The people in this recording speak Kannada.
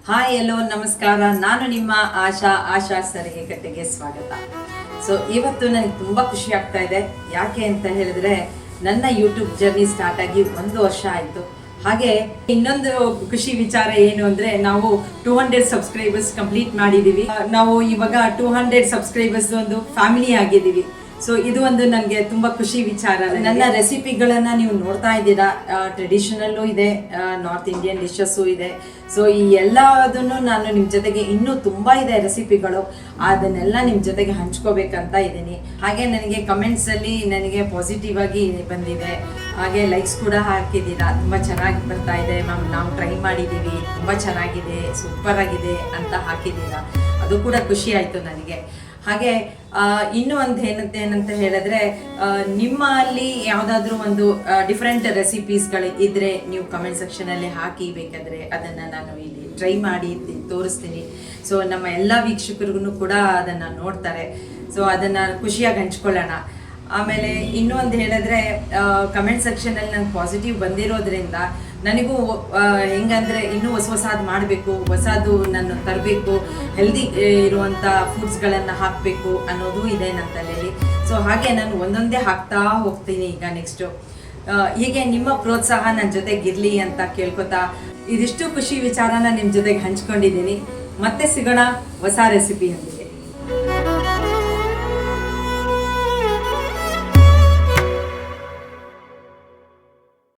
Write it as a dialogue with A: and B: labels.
A: ಹಾಯ್ ಎಲ್ಲೋ ನಮಸ್ಕಾರ. ನಾನು ನಿಮ್ಮ ಆಶಾ ಸರಿಗೆ ಕಟ್ಟೆಗೆ ಸ್ವಾಗತ. ಸೊ ಇವತ್ತು ನನಗೆ ತುಂಬಾ ಖುಷಿ ಆಗ್ತಾ ಇದೆ. ಯಾಕೆ ಅಂತ ಹೇಳಿದ್ರೆ ನನ್ನ ಯೂಟ್ಯೂಬ್ ಜರ್ನಿ ಸ್ಟಾರ್ಟ್ ಆಗಿ 1 ವರ್ಷ ಆಯ್ತು. ಹಾಗೆ ಇನ್ನೊಂದು ಖುಷಿ ವಿಚಾರ ಏನು ಅಂದ್ರೆ ನಾವು 200 ಸಬ್ಸ್ಕ್ರೈಬರ್ಸ್ ಕಂಪ್ಲೀಟ್ ಮಾಡಿದೀವಿ. ನಾವು ಇವಾಗ 200 ಸಬ್ಸ್ಕ್ರೈಬರ್ಸ್ ಒಂದು ಫ್ಯಾಮಿಲಿ ಆಗಿದ್ದೀವಿ. ಸೊ ಇದು ಒಂದು ನನಗೆ ತುಂಬಾ ಖುಷಿ ವಿಚಾರ. ನನ್ನ ರೆಸಿಪಿಗಳನ್ನ ನೀವು ನೋಡ್ತಾ ಇದ್ದೀರಾ. ಟ್ರೆಡಿಷನಲ್ಲು ಇದೆ, ನಾರ್ತ್ ಇಂಡಿಯನ್ ಡಿಶಸ್ಸು ಇದೆ. ಸೊ ಈ ಎಲ್ಲದನ್ನು ನಾನು ನಿಮ್ಮ ಜೊತೆಗೆ ಇನ್ನೂ ತುಂಬಾ ಇದೆ ರೆಸಿಪಿಗಳು, ಅದನ್ನೆಲ್ಲ ನಿಮ್ಮ ಜೊತೆಗೆ ಹಂಚ್ಕೋಬೇಕಂತ ಇದ್ದೀನಿ. ಹಾಗೆ ನನಗೆ ಕಮೆಂಟ್ಸ್ ಅಲ್ಲಿ ನನಗೆ ಪಾಸಿಟಿವ್ ಆಗಿ ಬಂದಿದೆ. ಹಾಗೆ ಲೈಕ್ಸ್ ಕೂಡ ಹಾಕಿದ್ದೀರಾ, ತುಂಬಾ ಚೆನ್ನಾಗಿ ಬರ್ತಾ ಇದೆ ಮ್ಯಾಮ್, ನಾವು ಟ್ರೈ ಮಾಡಿದ್ದೀವಿ, ತುಂಬಾ ಚೆನ್ನಾಗಿದೆ, ಸೂಪರ್ ಆಗಿದೆ ಅಂತ ಹಾಕಿದ್ದೀರಾ. ಅದು ಕೂಡ ಖುಷಿ ಆಯ್ತು ನನಗೆ. ಹಾಗೆ ಇನ್ನೂ ಒಂದು ಏನಂತ ಹೇಳಿದ್ರೆ, ನಿಮ್ಮಲ್ಲಿ ಯಾವುದಾದ್ರೂ ಒಂದು ಡಿಫ್ರೆಂಟ್ ರೆಸಿಪೀಸ್ಗಳು ಇದ್ರೆ ನೀವು ಕಮೆಂಟ್ ಸೆಕ್ಷನಲ್ಲಿ ಹಾಕಿ, ಬೇಕಾದರೆ ಅದನ್ನು ನಾನು ಇಲ್ಲಿ ಟ್ರೈ ಮಾಡಿ ತೋರಿಸ್ತೀನಿ. ಸೊ ನಮ್ಮ ಎಲ್ಲ ವೀಕ್ಷಕರಿಗೂ ಕೂಡ ಅದನ್ನು ನೋಡ್ತಾರೆ. ಸೊ ಅದನ್ನು ಖುಷಿಯಾಗಿ ಹಂಚ್ಕೊಳ್ಳೋಣ. ಆಮೇಲೆ ಇನ್ನೂ ಒಂದು ಹೇಳಿದ್ರೆ, ಕಮೆಂಟ್ ಸೆಕ್ಷನಲ್ಲಿ ನಂಗೆ ಪಾಸಿಟಿವ್ ಬಂದಿರೋದ್ರಿಂದ ನನಗೂ ಹೆಂಗಂದರೆ ಇನ್ನೂ ಹೊಸದು ಮಾಡಬೇಕು, ಹೊಸದು ನಾನು ತರಬೇಕು, ಹೆಲ್ದಿ ಇರುವಂಥ ಫುಡ್ಸ್ಗಳನ್ನು ಹಾಕಬೇಕು ಅನ್ನೋದು ಇದೆ ನನ್ನ ತಲೆಯಲ್ಲಿ. ಸೊ ಹಾಗೆ ನಾನು ಒಂದೊಂದೇ ಹಾಕ್ತಾ ಹೋಗ್ತೀನಿ ಈಗ ನೆಕ್ಸ್ಟು. ಹೀಗೆ ನಿಮ್ಮ ಪ್ರೋತ್ಸಾಹ ನನ್ನ ಜೊತೆಗಿರಲಿ ಅಂತ ಕೇಳ್ಕೊತಾ ಇದಿಷ್ಟು ಖುಷಿ ವಿಚಾರನ ನಿಮ್ಮ ಜೊತೆಗೆ ಹಂಚ್ಕೊಂಡಿದ್ದೀನಿ. ಮತ್ತೆ ಸಿಗೋಣ ಹೊಸ ರೆಸಿಪಿಯಲ್ಲಿ.